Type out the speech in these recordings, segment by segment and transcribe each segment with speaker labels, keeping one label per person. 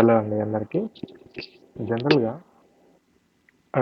Speaker 1: Hello అండి అందరికీ. జనరల్‌గా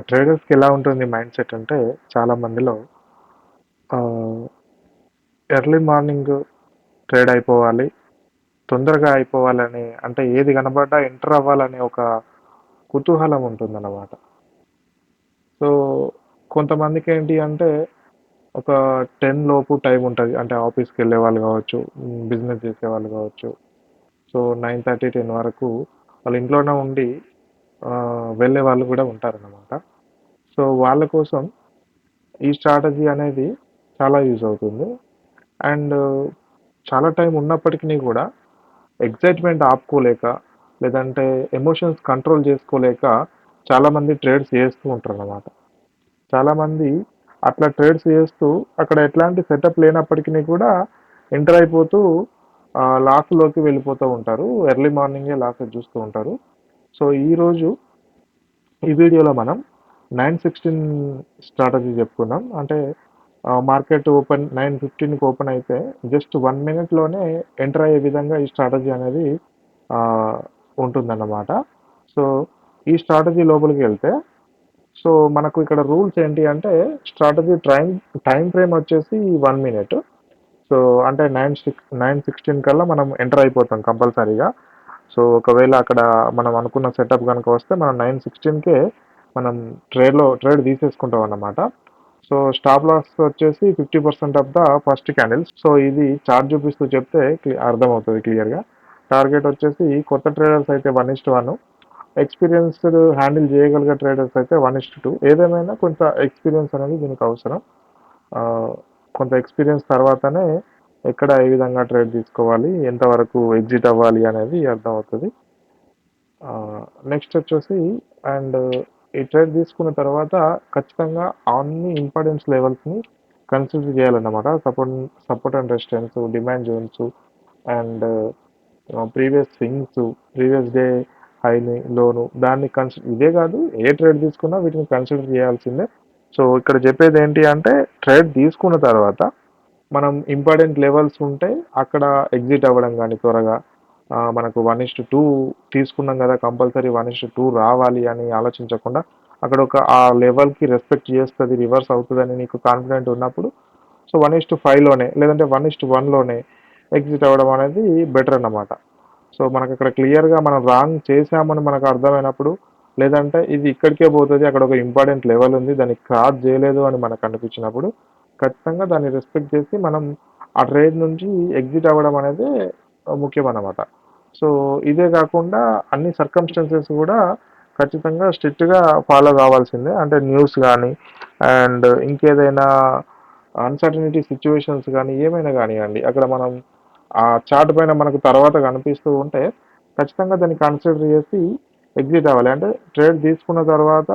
Speaker 1: ట్రేడర్స్‌కి ఎలా ఉంటుంది మైండ్ సెట్ అంటే చాలా మందిలో ఆహ్, ఎర్లీ మార్నింగ్ ట్రేడ్ అయిపోవాలి, తొందరగా అయిపోవాలని అంటే ఏది కనపడ్డా ఎంటర్ అవ్వాలనే ఒక కుతూహలం ఉంటుందన్నమాట. సో, కొంతమందికేంటి అంటే ఒక 10 లోపు టైం ఉంటది. అంటే ఆఫీస్‌కెళ్ళే వాళ్ళు కావచ్చు, బిజినెస్ చేసేవాళ్ళు కావచ్చు. సో, 9:30, 10 వరకు వాళ్ళ ఇంట్లోనే ఉండి వెళ్ళే వాళ్ళు కూడా ఉంటారన్నమాట. సో, వాళ్ళ కోసం ఈ స్ట్రాటజీ అనేది చాలా యూజ్ అవుతుంది. అండ్ చాలా టైం ఉన్నప్పటికిని కూడా ఎక్సైట్‌మెంట్ ఆపుకోలేక, లేదంటే ఎమోషన్స్ కంట్రోల్ చేసుకోలేక చాలామంది ట్రేడ్స్ చేస్తూ ఉంటారనమాట. చాలామంది అట్లా ట్రేడ్స్ చేస్తూ అక్కడ ఎట్లాంటి సెటప్ లేనప్పటికిని కూడా ఎంటర్ అయిపోతూ లాస్‌లోకి వెళ్ళిపోతూ ఉంటారు. ఎర్లీ మార్నింగే లాసెస్ చూస్తూ ఉంటారు. సో, ఈరోజు ఈ వీడియోలో మనం 9:16 స్ట్రాటజీ చెప్పుకుందాం. అంటే మార్కెట్ ఓపెన్ 9:15కి ఓపెన్ అయితే జస్ట్ 1 మినిట్‌లోనే ఎంటర్ అయ్యే విధంగా ఈ స్ట్రాటజీ అనేది ఆహ్, ఉంటుందన్నమాట. సో, ఈ స్ట్రాటజీ లోపలికి వెళ్తే సో, మనకు ఇక్కడ రూల్స్ ఏంటి అంటే స్ట్రాటజీ టైమ్ ఫ్రేమ్ వచ్చేసి 1 మినిట్. సో, అంటే 9:16 కల్లా మనం ఎంటర్ అయిపోతాం కంపల్సరీగా. సో, ఒకవేళ అక్కడ మనం అనుకున్న సెటప్ గనుక వస్తే మనం 9:16కే మనం ట్రేడ్ తీసేసుకుంటాం అన్నమాట. సో, స్టాప్ లాస్ వచ్చేసి 50% of the first candle. So, ఇది చార్ట్ చూపిస్తూ చెప్తే అర్థమవుతది క్లియర్‌గా. టార్గెట్ వచ్చేసి కొత్త ట్రేడర్స్ అయితే 1:1, ఎక్స్‌పీరియన్స్‌డ్ హ్యాండిల్ చేయగలిగే ట్రేడర్స్ అయితే 1:2. ఏదేమైనా కొంత ఎక్స్‌పీరియన్స్ అనేది దీనికి అవసరం. ఆహ్, కొంత ఎక్స్‌పీరియన్స్ తర్వాతనే ఎక్కడ ఏ విధంగా ట్రేడ్ తీసుకోవాలి, ఎంతవరకు ఎగ్జిట్ అవ్వాలి అనేది అర్థమవుతది. నెక్స్ట్ వచ్చేసి అండ్ ఈ ట్రేడ్ తీసుకున్న తర్వాత ఖచ్చితంగా అన్ని ఇంపార్టెన్స్ లెవెల్స్‌ని కన్సిడర్ చేయాలన్నమాట. Support and resistance, demand zones and previous swings, previous day హైని, లోను దాన్ని ఇదే కాదు ఏ ట్రేడ్ తీసుకున్నా వీటిని కన్సిడర్ చేయాల్సిందే. సో, ఇక్కడ చెప్పేది ఏంటి అంటే ట్రేడ్ తీసుకున్న తర్వాత మనం ఇంపార్టెంట్ లెవెల్స్ ఉంటే అక్కడ ఎగ్జిట్ అవ్వడం గానీ త్వరగా మనకు 1:2 తీసుకున్నాం కదా కంపల్సరీ 1:2 రావాలి అని ఆలోచించకుండా అక్కడ ఒక ఆ లెవెల్‌కి రెస్పెక్ట్ చేస్తది, రివర్స్ అవుతదని నీకు కాన్ఫిడెంట్ ఉన్నప్పుడు సో, 1:5లోనే లేదంటే 1:1లోనే ఎగ్జిట్ అవ్వడం అనేది బెటర్ అన్నమాట. సో, మనకక్కడ క్లియర్‌గా మనం రాంగ్ చేశామని మనకు అర్థమైనప్పుడు, లేదంటే ఇది ఇక్కడికే పోతది, అక్కడ ఒక ఇంపార్టెంట్ లెవెల్ ఉంది, దాన్ని క్రాస్ చేయలేదు అని మనకు అనిపించినప్పుడు, ఖచ్చితంగా దాన్ని రెస్పెక్ట్ చేసి మనం ఆ ట్రేడ్ నుంచి ఎగ్జిట్ అవ్వడం అనేది ముఖ్యమనమాట. సో, ఇదే కాకుండా అన్ని సర్కమ్‌స్టాన్సెస్ కూడా ఖచ్చితంగా స్ట్రిక్ట్‌గా ఫాలో కావాల్సిందే. అంటే న్యూస్ గానీ, అండ్ ఇంకేదైనా అన్‌సర్టెనిటీ సిట్యుయేషన్స్ గానీ, ఏమైనా గానియండి, అక్కడ మనం ఆ చార్ట్ పైన మనకు తర్వాత కనిపిస్తూ ఉంటే ఖచ్చితంగా దాన్ని కన్సిడర్ చేసి ఎగ్జిట్ అవ్వాలి. అంటే ట్రేడ్ తీసుకున్న తర్వాత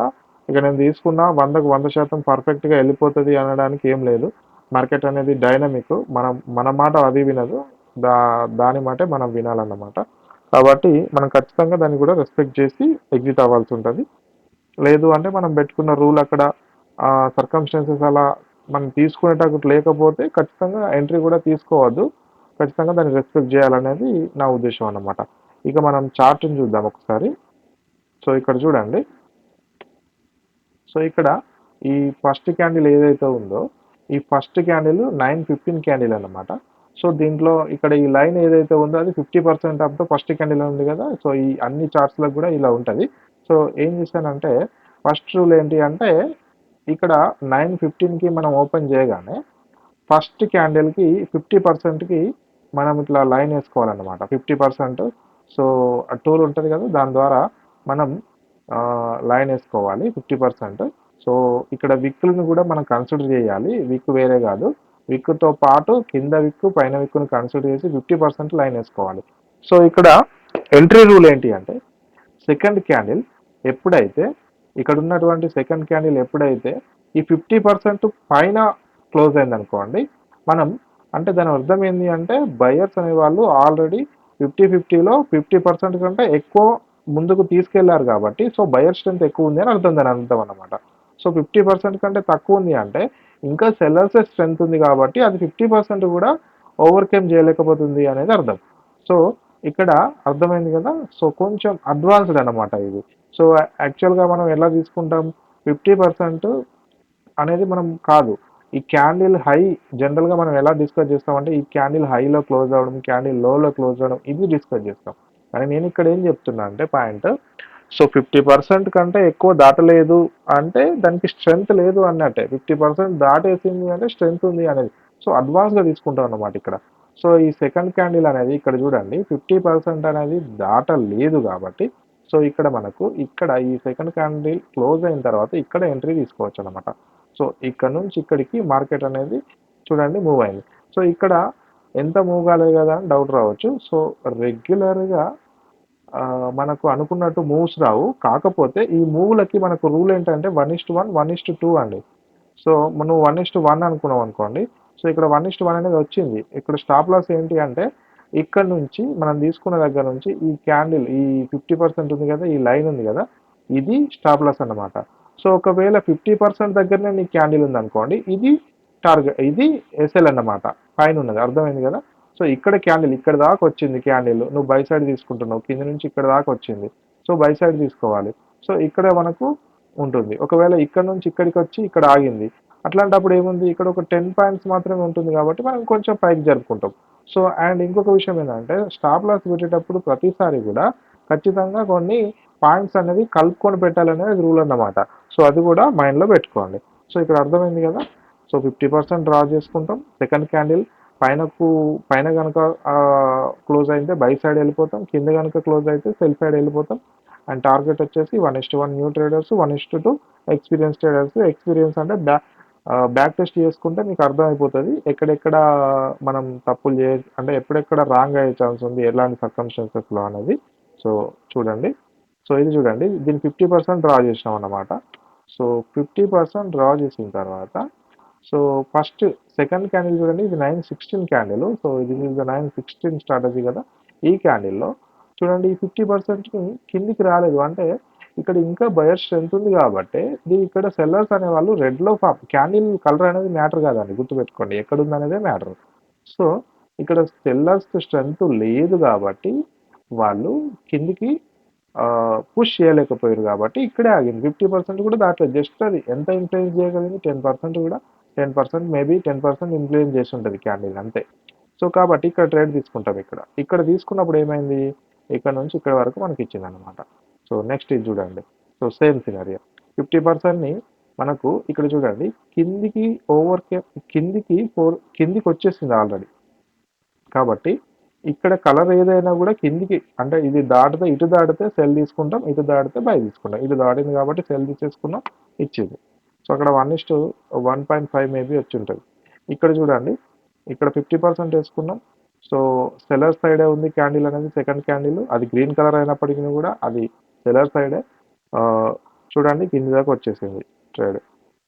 Speaker 1: ఇక నేను తీసుకున్నా 100కి 100% పర్ఫెక్ట్‌గా వెళ్ళిపోతది అనడానికి ఏం లేదు. మార్కెట్ అనేది డైనమిక్. మన మాట అది వినదు. దా దాని మాటే మనం వినాలన్నమాట. కాబట్టి మనం ఖచ్చితంగా దాన్ని కూడా రెస్పెక్ట్ చేసి ఎగ్జిట్ అవ్వాల్సి ఉంటది. లేదు అంటే మనం పెట్టుకున్న రూల్ అక్కడ సర్కమ్‌స్టాన్సెస్ అలా మనం తీసుకునేటట్టు లేకపోతే ఖచ్చితంగా ఎంట్రీ కూడా తీసుకోవద్దు. ఖచ్చితంగా దాన్ని రెస్పెక్ట్ చేయాలనేది నా ఉద్దేశ్యం అన్నమాట. ఇక మనం చార్ట్‌ని చూద్దాం ఒకసారి. సో, ఇక్కడ చూడండి. సో, ఇక్కడ ఈ ఫస్ట్ క్యాండిల్ ఏదైతే ఉందో, ఈ ఫస్ట్ క్యాండిల్ 9:15 క్యాండిల్ అన్నమాట. సో, దీంట్లో ఇక్కడ ఈ లైన్ ఏదైతే ఉందో అది 50% ఆఫ్ ద ఫస్ట్ క్యాండిల్ ఉంది కదా! సో, ఈ అన్ని చార్ట్స్‌లకు కూడా ఇలా ఉంటది. సో, ఏం చేశానంటే ఫస్ట్ రూల్ ఏంటి అంటే ఇక్కడ 9:15కి మనం ఓపెన్ చేయగానే ఫస్ట్ క్యాండిల్‌కి 50%కి మనం ఇట్లా లైన్ ఏసుకోవాలన్నమాట. 50%. సో, ఆ టూల్ ఉంటది కదా! దాని ద్వారా మనం లైన్ ఏసుకోవాలి 50%. సో, ఇక్కడ విక్కులను కూడా మనం కన్సిడర్ చేయాలి. విక్ వేరే కాదు. విక్‌తో పాటు కింద విక్కు, పైన విక్కుని కన్సిడర్ చేసి 50% లైన్ ఏసుకోవాలి. సో, ఇక్కడ ఎంట్రీ రూల్ ఏంటి అంటే సెకండ్ క్యాండిల్ ఎప్పుడైతే ఇక్కడ ఉన్నటువంటి సెకండ్ క్యాండిల్ ఎప్పుడైతే ఈ 50% పైన క్లోజ్ అయిందనుకోండి మనం అంటే దాని అర్థం ఏంటి అంటే బయర్స్ అనేవాళ్ళు ఆల్రెడీ 50-50లో 50% కంటే ఎక్కువ ముందుకు తీసుకెళ్లారు కాబట్టి సో బయర్ స్ట్రెంత్ ఎక్కువ ఉంది అని అర్థం దాని అర్థం అనమాట. సో 50% కంటే తక్కువ ఉంది అంటే ఇంకా సెల్లర్స్ స్ట్రెంత్ ఉంది కాబట్టి అది 50% కూడా ఓవర్కమ్ చేయలేకపోతుంది అనేది అర్థం. సో ఇక్కడ అర్థమైంది కదా. సో కొంచెం అడ్వాన్స్డ్ అనమాట ఇది. సో యాక్చువల్గా మనం ఎలా తీసుకుంటాం, 50% అనేది మనం కాదు. ఈ క్యాండిల్ హై జనరల్గా మనం ఎలా డిస్కస్ చేస్తామంటే ఈ క్యాండిల్ హైలో క్లోజ్ అవ్వడం, క్యాండిల్ లోలో క్లోజ్ అవ్వడం, ఇది డిస్కస్ చేస్తాం. కానీ నేను ఇక్కడ ఏం చెప్తున్నా అంటే పాయింట్, సో 50% కంటే ఎక్కువ దాటలేదు అంటే దానికి స్ట్రెంగ్త్ లేదు అన్నట్టే. 50% దాటేసింది అంటే స్ట్రెంగ్త్ ఉంది అనేది. సో అడ్వాన్స్గా తీసుకుంటాం అన్నమాట ఇక్కడ. సో ఈ సెకండ్ క్యాండిల్ అనేది ఇక్కడ చూడండి 50% అనేది దాటలేదు కాబట్టి, సో ఇక్కడ మనకు ఇక్కడ ఈ సెకండ్ క్యాండిల్ క్లోజ్ అయిన తర్వాత ఇక్కడ ఎంట్రీ తీసుకోవచ్చు అనమాట. సో ఇక్కడ నుంచి ఇక్కడికి మార్కెట్ అనేది చూడండి మూవ్ అయింది. సో ఇక్కడ ఎంత మూవ్ కాలేదు కదా అని డౌట్ రావచ్చు. సో రెగ్యులర్గా మనకు అనుకున్నట్టు మూవ్స్ రావు. కాకపోతే ఈ మూవ్లకి మనకు రూల్ ఏంటంటే 1:1, 1:2 అండి. సో నువ్వు 1:1 అనుకున్నావు అనుకోండి. సో ఇక్కడ 1:1 అనేది వచ్చింది. ఇక్కడ స్టాప్ లాస్ ఏంటి అంటే ఇక్కడ నుంచి మనం తీసుకున్న దగ్గర నుంచి ఈ క్యాండిల్ ఈ 50% ఉంది కదా, ఈ లైన్ ఉంది కదా, ఇది స్టాప్ లాస్ అన్నమాట. సో ఒకవేళ 50% దగ్గరనే నీ క్యాండిల్ ఉంది అనుకోండి, ఇది టార్గెట్, ఇది ఎస్ఎల్ అన్నమాట, పైన ఉన్నది. అర్థమైంది కదా. సో ఇక్కడ క్యాండిల్ ఇక్కడ దాకా వచ్చింది, క్యాండిల్ నువ్వు బై సైడ్ తీసుకుంటున్నావు, కింద నుంచి ఇక్కడ దాకా వచ్చింది. సో బై సైడ్ తీసుకోవాలి. సో ఇక్కడ మనకు ఉంటుంది. ఒకవేళ ఇక్కడ నుంచి ఇక్కడికి వచ్చి ఇక్కడ ఆగింది, అట్లాంటప్పుడు ఏముంది, ఇక్కడ ఒక 10 పాయింట్స్ మాత్రమే ఉంటుంది కాబట్టి మనం కొంచెం పైకి జరుపుకుంటాం. సో అండ్ ఇంకొక విషయం ఏంటంటే స్టాప్ లాస్ పెట్టేటప్పుడు ప్రతిసారి కూడా ఖచ్చితంగా కొన్ని పాయింట్స్ అనేది కలుపుకొని పెట్టాలనేది రూల్ అన్నమాట. సో అది కూడా మైండ్లో పెట్టుకోండి. సో ఇక్కడ అర్థమైంది కదా. సో 50% డ్రా చేసుకుంటాం. సెకండ్ క్యాండిల్ పైన కనుక క్లోజ్ అయితే బై సైడ్ వెళ్ళిపోతాం, కింద కనుక క్లోజ్ అయితే సెల్ సైడ్ వెళ్ళిపోతాం. అండ్ టార్గెట్ వచ్చేసి 1:1 new traders, 1:2 experience traders. Experience అంటే బ్యాక్ టెస్ట్ చేసుకుంటే మీకు అర్థమైపోతుంది ఎక్కడెక్కడ మనం తప్పులు అంటే ఎప్పుడెక్కడ రాంగ్ అయ్యే ఛాన్స్ ఉంది, ఎలాంటి సర్కమ్స్టాన్సెస్లో అనేది. సో చూడండి. సో ఇది చూడండి, దీన్ని 50% డ్రా చేసినాం అన్నమాట. సో 50% డ్రా చేసిన తర్వాత, సో ఫస్ట్ సెకండ్ క్యాండిల్ చూడండి, ఇది 9:16 క్యాండిల్. సో ఇది ఈజ్ ద 9:16 స్ట్రాటజీ కదా. ఈ క్యాండిల్లో చూడండి ఈ 50%ని కిందికి రాలేదు అంటే ఇక్కడ ఇంకా బయర్ స్ట్రెంత్ ఉంది కాబట్టి ఇక్కడ సెల్లర్స్ అనే వాళ్ళు రెడ్లో క్యాండిల్ కలర్ అనేది మ్యాటర్ కాదండి, గుర్తుపెట్టుకోండి, ఎక్కడుంది అనేదే మ్యాటర్. సో ఇక్కడ సెల్లర్స్ స్ట్రెంత్ లేదు కాబట్టి వాళ్ళు కిందికి పుష్ చేయలేకపోయారు కాబట్టి ఇక్కడే ఆగింది. 50% కూడా దాంట్లేదు. జస్ట్ అది ఎంత ఇన్ఫ్లుయెన్స్ చేయగలిగింది, 10% కూడా, 10% మేబీ 10% ఇన్ఫ్లుయెన్స్ చేసి ఉంటుంది క్యాండిల్ అంతే. సో కాబట్టి ఇక్కడ ట్రేడ్ తీసుకుంటాం. ఇక్కడ తీసుకున్నప్పుడు ఏమైంది, ఇక్కడ నుంచి ఇక్కడ వరకు మనకి ఇచ్చింది అనమాట. సో నెక్స్ట్ ఇది చూడండి. సో సేమ్ సినారియో 50%ని మనకు ఇక్కడ చూడండి కిందికి కిందికి వచ్చేసింది ఆల్రెడీ. కాబట్టి ఇక్కడ కలర్ ఏదైనా కూడా కిందికి అంటే ఇది దాటితే ఇటు దాటితే సెల్ తీసుకుంటాం, ఇటు దాటితే బై తీసుకుంటాం. ఇటు దాటింది కాబట్టి సెల్ తీసేసుకున్నాం, ఇచ్చింది. సో అక్కడ 1:1.5 మేబీ వచ్చి ఉంటుంది. ఇక్కడ చూడండి ఇక్కడ 50% వేసుకున్నాం. సో సెల్లర్ సైడే ఉంది క్యాండిల్ అనేది, సెకండ్ క్యాండిల్ అది గ్రీన్ కలర్ అయినప్పటికీ కూడా అది సెల్లర్ సైడే. చూడండి కింది దాకా వచ్చేసింది ట్రేడ్.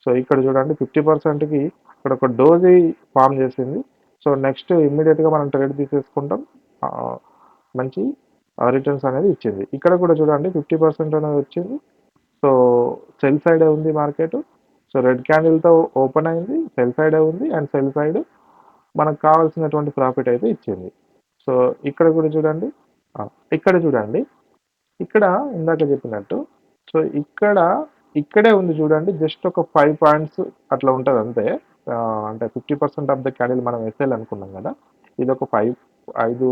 Speaker 1: సో ఇక్కడ చూడండి 50%కి ఇక్కడ ఒక డోజీ ఫామ్ చేసింది. సో నెక్స్ట్ ఇమ్మీడియట్గా మనం ట్రేడ్ తీసేసుకుంటాం, మంచి రిటర్న్స్ అనేది ఇచ్చింది. ఇక్కడ కూడా చూడండి 50% అనేది వచ్చింది. సో సెల్ సైడే ఉంది మార్కెట్. సో రెడ్ క్యాండిల్తో ఓపెన్ అయింది, సెల్ సైడే ఉంది, అండ్ సెల్ సైడ్ మనకు కావాల్సినటువంటి ప్రాఫిట్ అయితే ఇచ్చింది. సో ఇక్కడ కూడా చూడండి, ఇక్కడ ఇందాక చెప్పినట్టు, సో ఇక్కడే ఉంది చూడండి, జస్ట్ ఒక 5 పాయింట్స్ అట్లా ఉంటుంది అంతే. అంటే 50% ఆఫ్ ద క్యాండిల్ మనం ఎస్ఎల్ అనుకున్నాం కదా, ఇది ఒక 5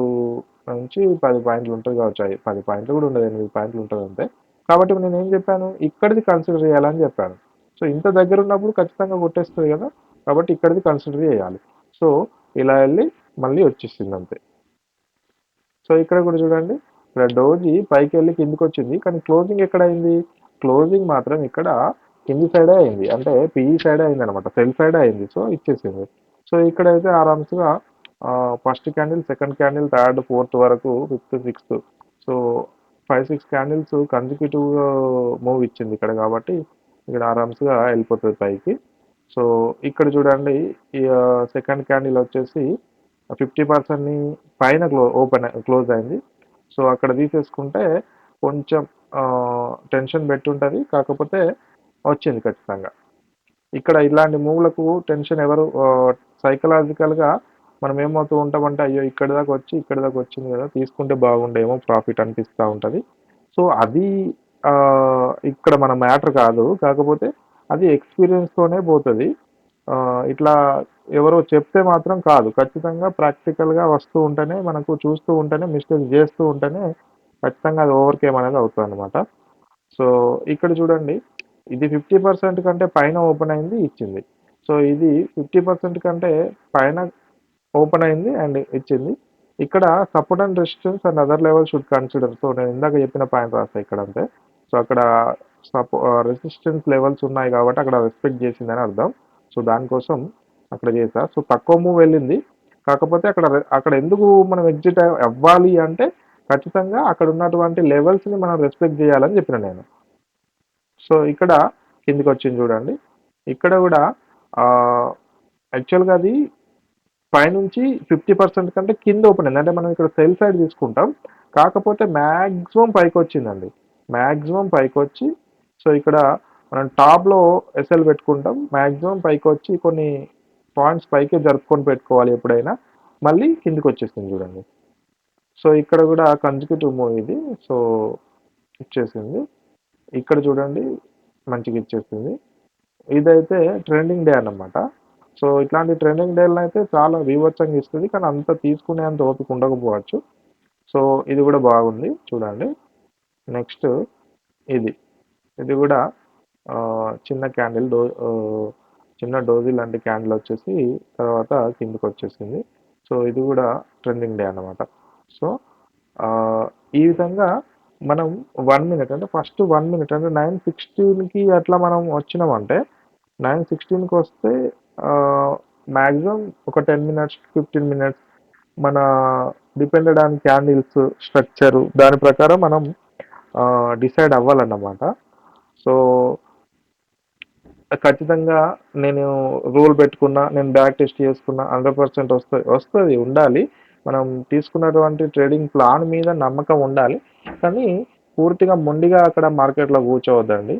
Speaker 1: నుంచి 10 పాయింట్లు ఉంటుంది కావచ్చు. 10 పాయింట్లు కూడా ఉండదు, 8 పాయింట్లు ఉంటుంది అంతే. కాబట్టి నేను ఏం చెప్పాను, ఇక్కడిది కన్సిడర్ చేయాలని చెప్పాను. సో ఇంత దగ్గర ఉన్నప్పుడు ఖచ్చితంగా కొట్టేస్తుంది కదా, కాబట్టి ఇక్కడిది కన్సిడర్ చేయాలి. సో ఇలా వెళ్ళి మళ్ళీ వచ్చేసింది అంతే. సో ఇక్కడ కూడా చూడండి, ఇక్కడ డోజీ పైకి వెళ్ళి కిందికి వచ్చింది, కానీ క్లోజింగ్ ఎక్కడ అయింది, క్లోజింగ్ మాత్రం ఇక్కడ కింది సైడే అయింది, అంటే పిఈ సైడే అయింది అనమాట, సెల్ సైడే అయింది. సో ఇచ్చేసింది. సో ఇక్కడైతే ఆరామ్స్గా first candle, second candle, third, fourth వరకు, fifth, sixth, so 5-6 candles consecutive move ఇచ్చింది ఇక్కడ కాబట్టి ఇక్కడ ఆరామ్స్గా వెళ్ళిపోతుంది పైకి. సో ఇక్కడ చూడండి ఈ సెకండ్ క్యాండిల్ వచ్చేసి 50%ని పైన క్లోజ్ అయింది. సో అక్కడ తీసేసుకుంటే కొంచెం టెన్షన్ పెట్టుంటుంది, కాకపోతే వచ్చింది ఖచ్చితంగా. ఇక్కడ ఇలాంటి మూవ్లకు టెన్షన్ ఎవరు సైకలాజికల్గా మనం ఏమవుతూ ఉంటామంటే అయ్యో ఇక్కడి దాకా వచ్చింది కదా, తీసుకుంటే బాగుండేమో ప్రాఫిట్ అనిపిస్తూ ఉంటుంది. సో అది ఇక్కడ మన మ్యాటర్ కాదు. కాకపోతే అది ఎక్స్పీరియన్స్తోనే పోతుంది. ఇట్లా ఎవరో చెప్తే మాత్రం కాదు. ఖచ్చితంగా ప్రాక్టికల్‌గా వస్తూ ఉంటేనే, మనకు చూస్తూ ఉంటేనే, మిస్టేక్ జేస్తూ ఉంటేనే ఖచ్చితంగా అది ఓవర్‌కేమ్ అనేది అవుతదనమాట. సో, ఇక్కడ చూడండి, ఇది 50% కంటే పైన ఓపెన్ అయింది, ఇచ్చింది. సో, ఇది 50% కంటే పైన ఓపెన్ అయింది అండ్ ఇచ్చింది. ఇక్కడ support and resistance and other levels should consider. So, నేను ఇందాక చెప్పిన పాయింట్ రాసా ఇక్కడ అంతే. సో, అక్కడ రెసిస్టెన్స్ లెవెల్స్ ఉన్నాయి కాబట్టి అక్కడ రెస్పెక్ట్ చేసిందని అర్థం. సో, దానికోసం అక్కడ చేశా. సో, తక్కువ మూవ్ వెళ్ళింది. కాకపోతే అక్కడ ఎందుకు మనం ఎగ్జిట్ అవ్వాలి అంటే ఖచ్చితంగా అక్కడ ఉన్నటువంటి లెవెల్స్‌ని మనం రెస్పెక్ట్ చేయాలని చెప్పిన నేను. సో, ఇక్కడ కిందకొచ్చింది చూడండి. ఇక్కడ కూడా యాక్చువల్‌గా అది పైనుంచి 50% కంటే కింద ఓపెన్ అయింది. అంటే మనం ఇక్కడ సెల్ సైడ్ తీసుకుంటాం. కాకపోతే మాక్సిమం పైకొచ్చిందండి. మాక్సిమం పైకొచ్చి, సో, ఇక్కడ మనం టాప్‌లో ఎస్ఎల్ పెట్టుకుంటాం. మాక్సిమం పైకొచ్చి కొన్ని పాయింట్స్ పైకే జరుపుకొని పెట్టుకోవాలి ఎప్పుడైనా. మళ్ళీ కిందకొచ్చేసింది చూడండి. సో, ఇక్కడ కూడా కన్సిక్యూటివ్ మూవ్ ఇది. సో, ఇచ్చేసింది. ఇక్కడ చూడండి మంచిగా ఇచ్చేసింది. ఇదైతే ట్రెండింగ్ డే అన్నమాట. సో, ఇట్లాంటి ట్రెండింగ్ డేలో అయితే చాలా బీభత్సంగా ఇస్తది. కానీ అంత తీసుకునేంత ఓపిక ఉండకపోవచ్చు. సో, ఇది కూడా బాగుంది చూడండి. నెక్స్ట్ ఇది. ఇది కూడా చిన్న క్యాండిల్ చిన్న డోజీ లాంటి క్యాండిల్ వచ్చేసి తర్వాత కిందకొచ్చేసింది. సో, ఇది కూడా ట్రెండింగ్ డే అన్నమాట. సో, ఈ విధంగా మనం 1 మినిట్ అంటే ఫస్ట్ 1 మినిట్ అంటే 9:16కి అట్లా మనం వచ్చినామంటే 9:16కి వస్తే మాక్సిమం ఒక 10 మినిట్స్, 15 మినిట్స్ మన డిపెండెడ్ ఆన్ క్యాండిల్స్ స్ట్రక్చరు దాని ప్రకారం మనం డిసైడ్ అవ్వాలన్నమాట. సో, ఖచ్చితంగా నేను రూల్ పెట్టుకున్నా, నేను బ్యాక్ టెస్ట్ చేసుకున్నా 100% వస్తుంది ఉండాలి. మనం తీసుకున్నటువంటి ట్రేడింగ్ ప్లాన్ మీద నమ్మకం ఉండాలి. కానీ పూర్తిగా మొండిగా అక్కడ మార్కెట్‌లో కూర్చోవద్దండి.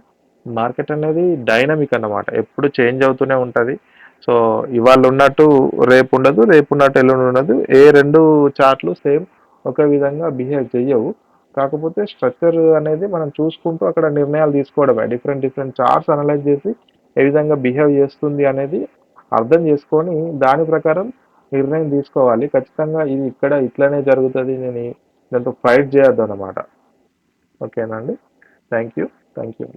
Speaker 1: మార్కెట్ అనేది డైనమిక్ అన్నమాట. ఎప్పుడు చేంజ్ అవుతూనే ఉంటది. సో, ఇవాళ ఉన్నట్టు రేపు ఉండదు, రేపు ఉన్నట్టు ఎల్లుండి ఉండదు. ఏ 2 చార్ట్‌లు సేమ్ ఒకే విధంగా బిహేవ్ చెయ్యవు. కాకపోతే స్ట్రక్చర్ అనేది మనం చూసుకుంటూ అక్కడ నిర్ణయాలు తీసుకోవడమే. డిఫరెంట్ డిఫరెంట్ చార్ట్స్ అనలైజ్ చేసి ఏ విధంగా బిహేవ్ చేస్తుంది అనేది అర్థం చేసుకొని దాని ప్రకారం నిర్ణయం తీసుకోవాలి. ఖచ్చితంగా ఇది ఇక్కడ ఇట్లనే జరుగుతుంది, నేను దాంతో ఫైట్ చేయొద్దు అన్నమాట. ఓకేనా అండి? Thank you. Thank you.